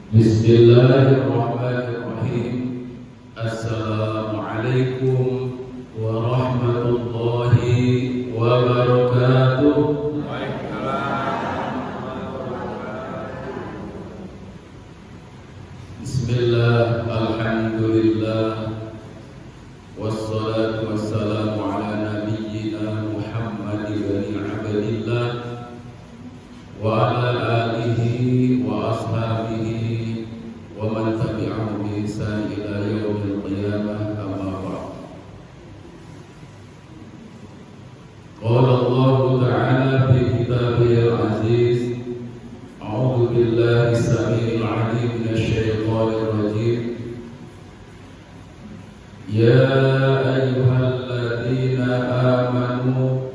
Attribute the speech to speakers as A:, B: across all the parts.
A: Bismillahirrahmanirrahim. Assalamualaikum warahmatullahi wabarakatuh. Bismillah, alhamdulillah, wassalatu wassalamu ala nabiyyina Muhammad ibn Abdillah wa ala alihi wa ashabihi wa man tabi'ahum bi ihsan ila yaumil qiyamah, amma ba'd. Qala Allah ta'ala fi kitabihil aziz, a'udzu billahi as-sami'il 'alim minasy syaithanir rajim. Ya ayyuhalladzina amanu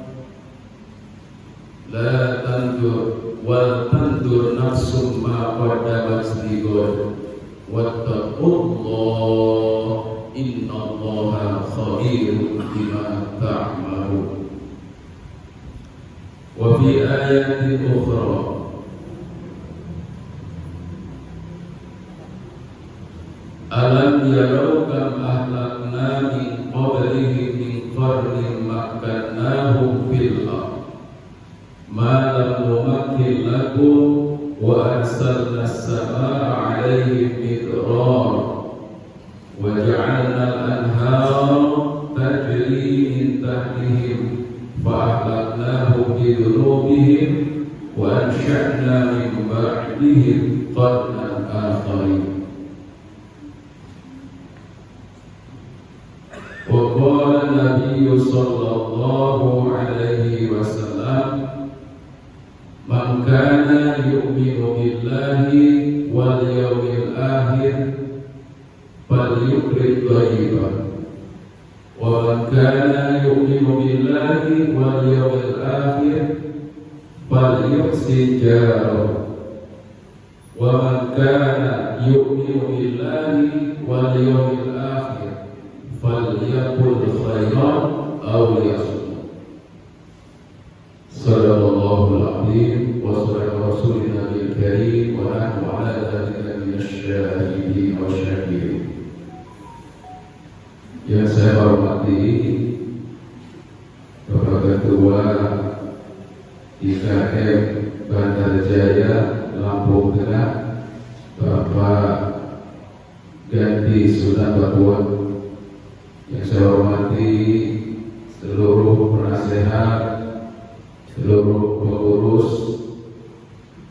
A: la tandur wal tandur nafsum ma qaddamat lighad wattaqullaha innallaha khabirun bima ta'malun. Wa fi ayatin ukhra alam yarau kam ahlakna min qablihim min qarnin makkannahum fil ardh ma lam numakkin lakum wa arsalna as-samaa'a 'alaihim midrar wa ja'alna al-anhara tajri min tahtihim fa ahlaknahum bi dhunubihim wa ansha'na min ba'dihim qarnan akharin. Wa qala an-nabiy sallallahu alaihi wasallam, man kana yu'minu billahi wal yawmil akhir falyukrim thayyiban wa man kana yu'minu billahi wal yawmil akhir falyuhsin jarahu wa man kana yu'minu billahi wal yawmil akhir falyakul khairan aw liyasmut. Sadaqallahul azim wa sadaqa rasulun nabiyil karim wa nahnu ala dzalika minasy syahidin wa syakirin. Yang saya hormati Bapak Ketua IKM Bandar Jaya Lampung Tengah, Bapak Ganti Sultan Bapuan. Yang saya hormati seluruh penasehat, seluruh pengurus,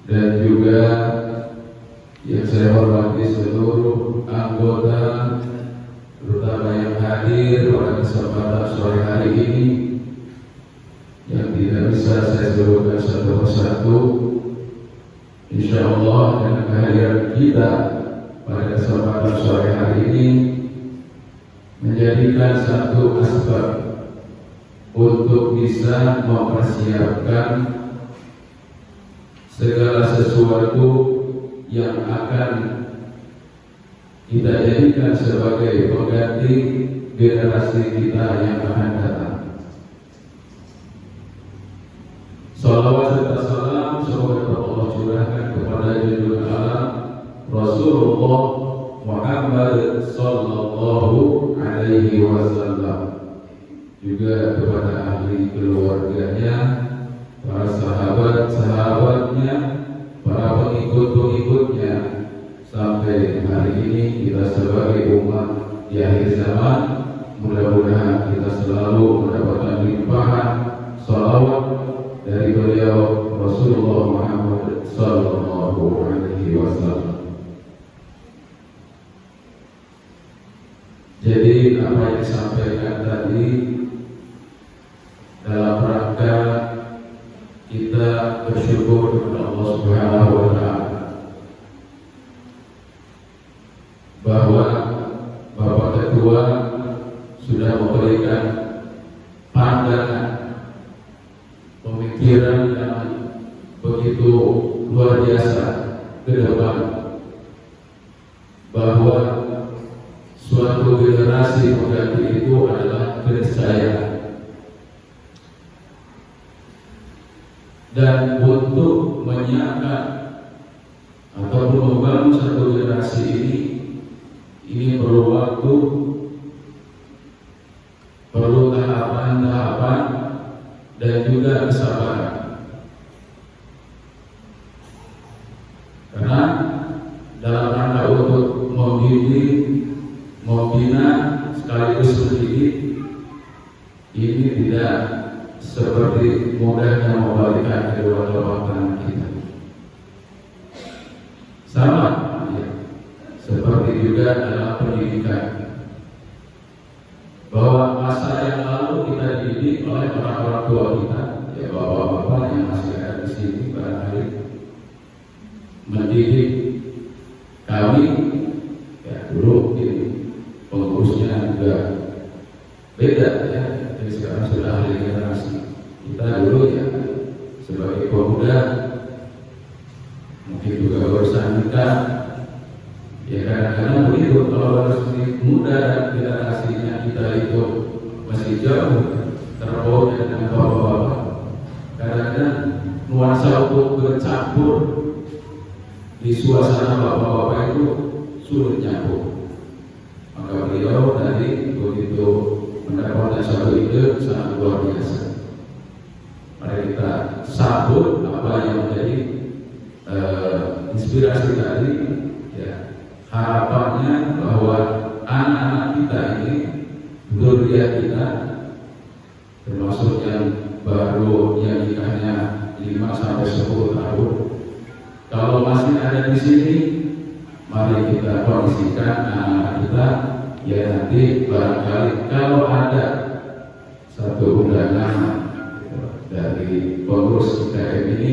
A: dan juga yang saya hormati seluruh anggota, terutama yang hadir pada kesempatan sore hari ini, yang tidak bisa saya sebutkan satu persatu. Insya Allah dengan kehadiran kita pada kesempatan sore hari ini menjadikan satu asbab untuk bisa mempersiapkan segala sesuatu yang akan kita jadikan sebagai pengganti generasi kita yang akan datang. Salawat serta salam semoga Allah curahkan kepada junjungan alam Rasulullah Muhammad sallallahu alaihi wasallam, juga kepada ahli keluarganya, para sahabat-sahabatnya, para pengikut-pengikutnya, sampai hari ini kita sebagai umat di akhir zaman. Mudah-mudahan kita selalu mendapatkan limpahan salawat dari beliau Rasulullah Muhammad sallallahu alaihi wasallam. Jadi apa yang disampaikan tadi dalam rangka kita bersyukur kepada Allah Subhanahu wa Ta'ala bahwa Bapak Ketua sudah memberikan pandangan pemikiran yang begitu luar biasa ke depan, bahwa suatu generasi pengganti itu adalah keniscayaan, dan untuk menyiapkan ataupun membangun satu generasi ini perlu waktu, perlu tahapan-tahapan dan juga kesabaran. Karena dalam rangka untuk membimbing, membina sekaligus mendidik, ini tidak seperti mudahnya membalikkan kedua telapak tangan kita. Sama, ya, seperti juga dalam pendidikan, bahwa masa yang lalu kita dididik oleh orang-orang tua kita, ya bapak-bapak yang masih ada di sini barangkali mendidik kami, ya dulu ini pengurusnya juga beda ya. Jadi sekarang sudah ahli generasi. Kita dulu ya sebagai pemuda, mungkin juga barusan nikah, ya kadang-kadang begitu. Kalau masih muda dan generasinya kita itu masih jauh terbawa dengan bapak-bapak, kadang-kadang nuansa untuk bercampur di suasana bapak-bapak itu sulit nyambung. Maka beliau tadi begitu mendapatkan satu ide sangat luar biasa. Mari kita sambut apa yang menjadi inspirasi tadi, ya. Harapannya bahwa anak-anak kita ini, zuriat kita, termasuk yang baru yang nikahnya 5-10 tahun, kalau masih ada di sini, mari kita kondisikan anak-anak kita. Ya nanti barangkali kalau ada satu undangan dari pengurus IKM ini,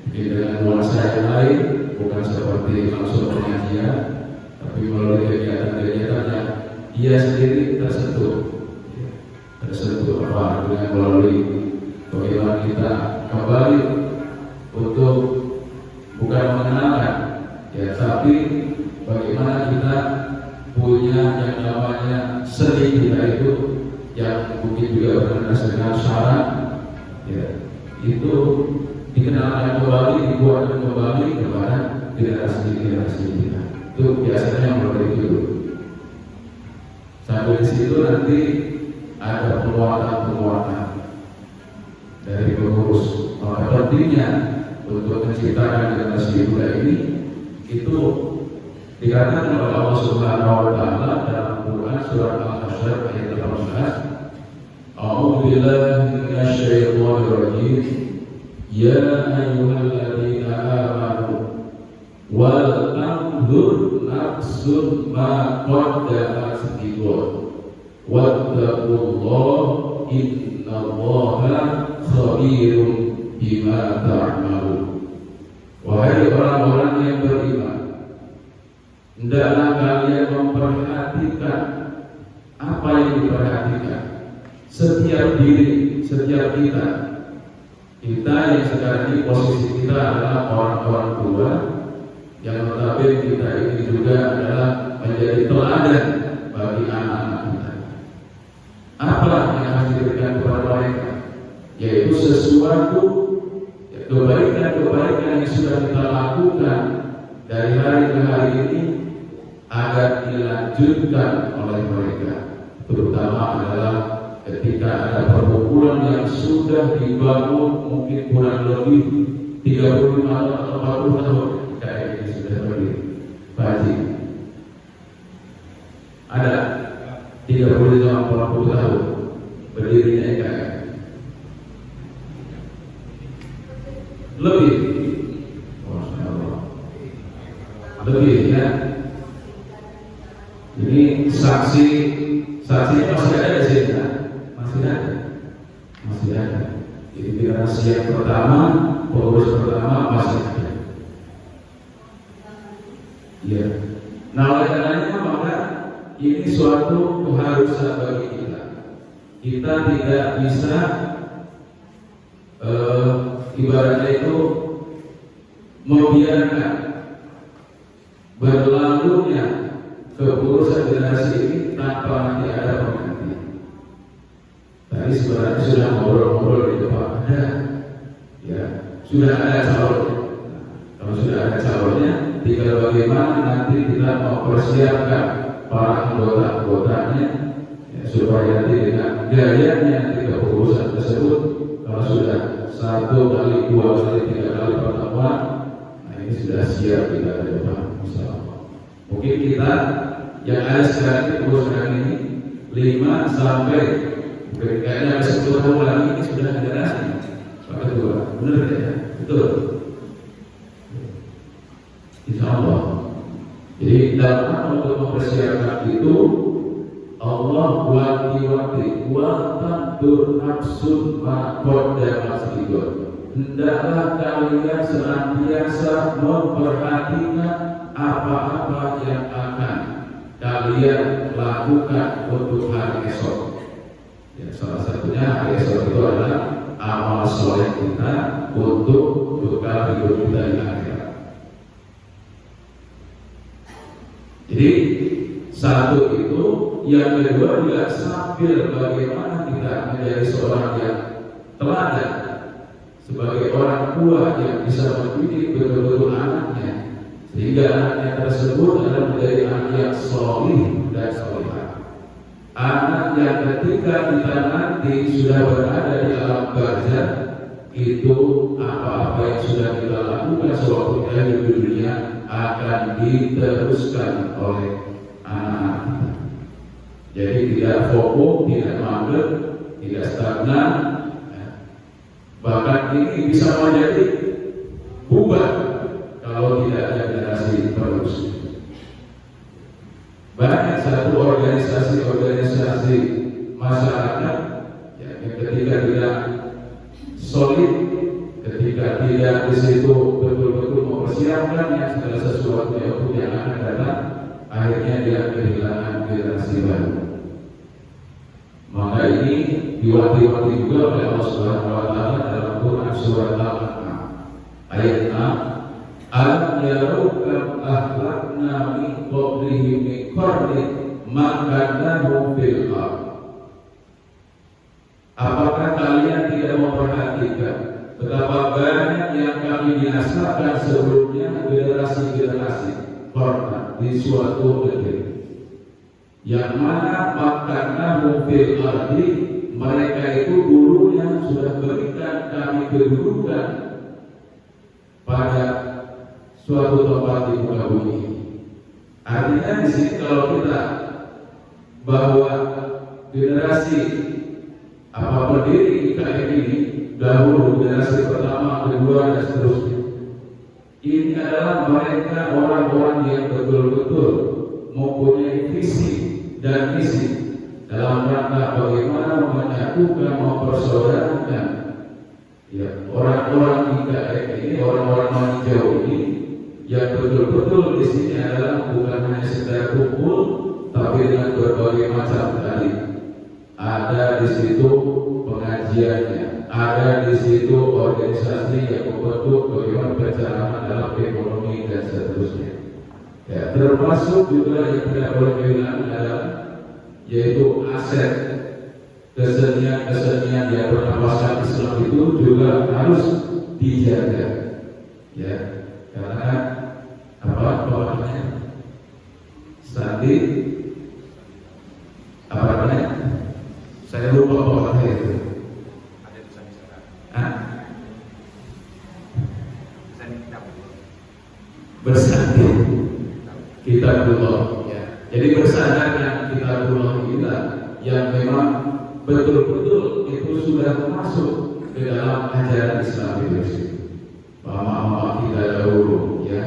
A: mungkin dengan nuansa yang lain, bukan seperti langsung pengajian, tapi melalui kegiatan-kegiatan yang dia sendiri tersentuh apa dengan melalui bagaimana kita kembali untuk bukan mengenalkan, ya tapi bagaimana kita punya yang namanya seni kita itu yang mungkin juga berkaitan dengan syarat, ya itu dikenalkan kembali, dibuatkan kembali kepada generasi-generasi kita. Itu biasanya yang seperti itu. Sampai di situ nanti ada penguatan-penguatan dari pengurus. Maka pentingnya untuk menciptakan generasi muda ini itu dikatakan oleh Allah Subhanahu wa taala dalam Quran surat Al-Hasyr ayat 18. A'udzu billahi minasy syaithanir rajim. Ya ayyuhalladzina amanu wal tanzur nafsun ma qaddamat lighad wattaqullaha innallaha khabirun bima ta'malun. Wahai orang-orang yang beriman, hendaklah kalian memperhatikan apa yang diperhatikan. Setiap diri, setiap kita yang sekarang ini posisi kita adalah orang-orang tua, yang notabene kita ini juga adalah menjadi teladan bagi anak-anak kita. Apa yang harus diberikan kepada mereka? Yaitu sesuatu kebaikan-kebaikan yang sudah kita lakukan dari hari ke hari ini agar dilanjutkan oleh mereka, terutama adalah ketika ada perkumpulan yang sudah dibangun mungkin kurang lebih 35 atau 40 tahun kayak ini sudah berdiri. Pak Haji, ada 30 atau 40 tahun berdirinya IKM. Lebih, lebih ya. Ini saksi masih ada di sini, masih ada. Jadi generasi yang pertama, pengurus pertama masih ada. Ya. Nah, oleh karenanya maka ini suatu keharusan bagi kita. Kita tidak bisa ibaratnya itu membiarkan berlalunya kepengurusan generasi ini tanpa nanti ada pengganti. Tadi sebenarnya sudah ngobrol-ngobrol di depan, ya sudah ada calonnya. Kalau sudah ada calonnya, 30 tinggal bagaimana nanti kita mempersiapkan para anggota-anggotanya ya, supaya nanti dengan gayanya nanti kepengurusan tersebut kalau sudah 1 kali, 2 kali, 3 kali pertemuan, nah ini sudah siap kita ke depan. Mungkin kita yang ada sekarang ini pengurusan ini 5 sampai kayaknya 10 tahun lagi ini sudah generasi Pak Ketua, benar ya? Betul. Insya Allah. Jadi dalam untuk mempersiapkan itu Allah wanti-wanti wa tandur nafsun ma qaddamat lighad. Hendaklah kalian senantiasa memperhatikan apa-apa yang akan kalian lakukan untuk hari esok. Ya, salah satunya hari esok itu adalah amal soleh kita untuk bekal hidup kita di akhirat. Jadi satu itu, yang kedua juga sambil bagaimana kita menjadi seorang yang teladan sebagai orang tua yang bisa mendidik betul-betul anaknya sehingga anaknya tersebut adalah menjadi anak yang solih dan solihah. Anak yang ketika kita nanti sudah berada di alam barzakh itu apa-apa yang sudah kita lakukan sewaktu kita hidup di dunia akan diteruskan oleh anak-anak kita. Jadi tidak fokus, tidak mager, tidak stagnan, bahkan ini bisa menjadi bubar kalau tidak ada generasi penerus. Banyak satu organisasi masyarakat ya, yang ketika tidak solid, ketika tidak di situ betul-betul mempersiapkan yang segala sesuatu yang akan datang, akhirnya dia kehilangan generasi baru. Maka ini diwati-wati juga oleh Allah Subhanahu wa taala dalam Quran surat Al-An'am ayat 6, alam yarau kam ahlakna min qablihim min qarnin makannahum fil ardh. Apakah kalian tidak memperhatikan betapa banyak yang kami binasakan sebelumnya generasi-generasi pernah di suatu negeri yang mana makannahum fil ardi, mereka itu dulunya sudah berikan kami kedudukan pada suatu tempat di muka bumi. Artinya di sini kalau kita bahwa generasi apa pendiri IKN ini dahulu generasi pertama, kedua dan seterusnya, ini adalah mereka orang-orang yang betul-betul mempunyai visi dan misi dalam rangka bagaimana menyatukan, mempersaudarakan ya, orang-orang IKN ini, orang-orang hijau ini yang betul-betul di sini adalah bukan hanya sekedar kumpul, tapi dengan berbagai macam tadi. Ada di situ pengajiannya, ada di situ organisasi yang membentuk bagaimana pencerahan dalam ekonomi dan seterusnya. Ya, termasuk juga yang tidak boleh kehilangan adalah yaitu aset kesenian yang bernamakan Islam itu juga harus dijaga. Ya, karena apa namanya? Sandi apa namanya? Saya lupa bapaknya itu. Ada tulisan di sana. Bersanding kitabullah ya. Jadi bersandar yang kitabullah kita yang memang betul-betul itu sudah masuk ke dalam ajaran Islam itu. Mama-mama kita dahulu ya,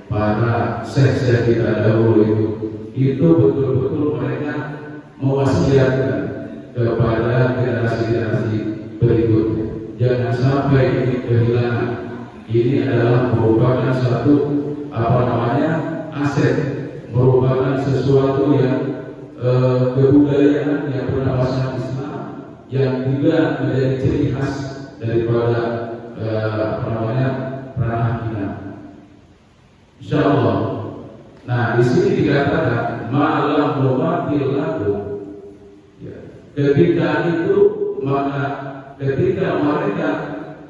A: para syekh-syekh kita dahulu itu betul-betul mereka mewasiatkan kepada generasi-generasi berikutnya. Jangan sampai ini kehilangan. Ini adalah merupakan satu aset, merupakan sesuatu yang kebudayaan yang bernamakan Islam yang juga menjadi ciri khas daripada ranah kita. Insyaallah. Nah, di sini dikatakan ma'lam numatil lakum. Ketika itu, maka ketika mereka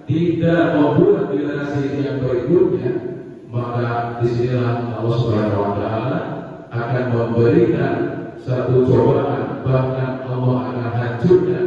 A: tidak membuat generasi yang berikutnya, maka disinilah Allah Subhanahu wa Ta'ala akan memberikan satu cobaan, bahkan Allah akan hancurkan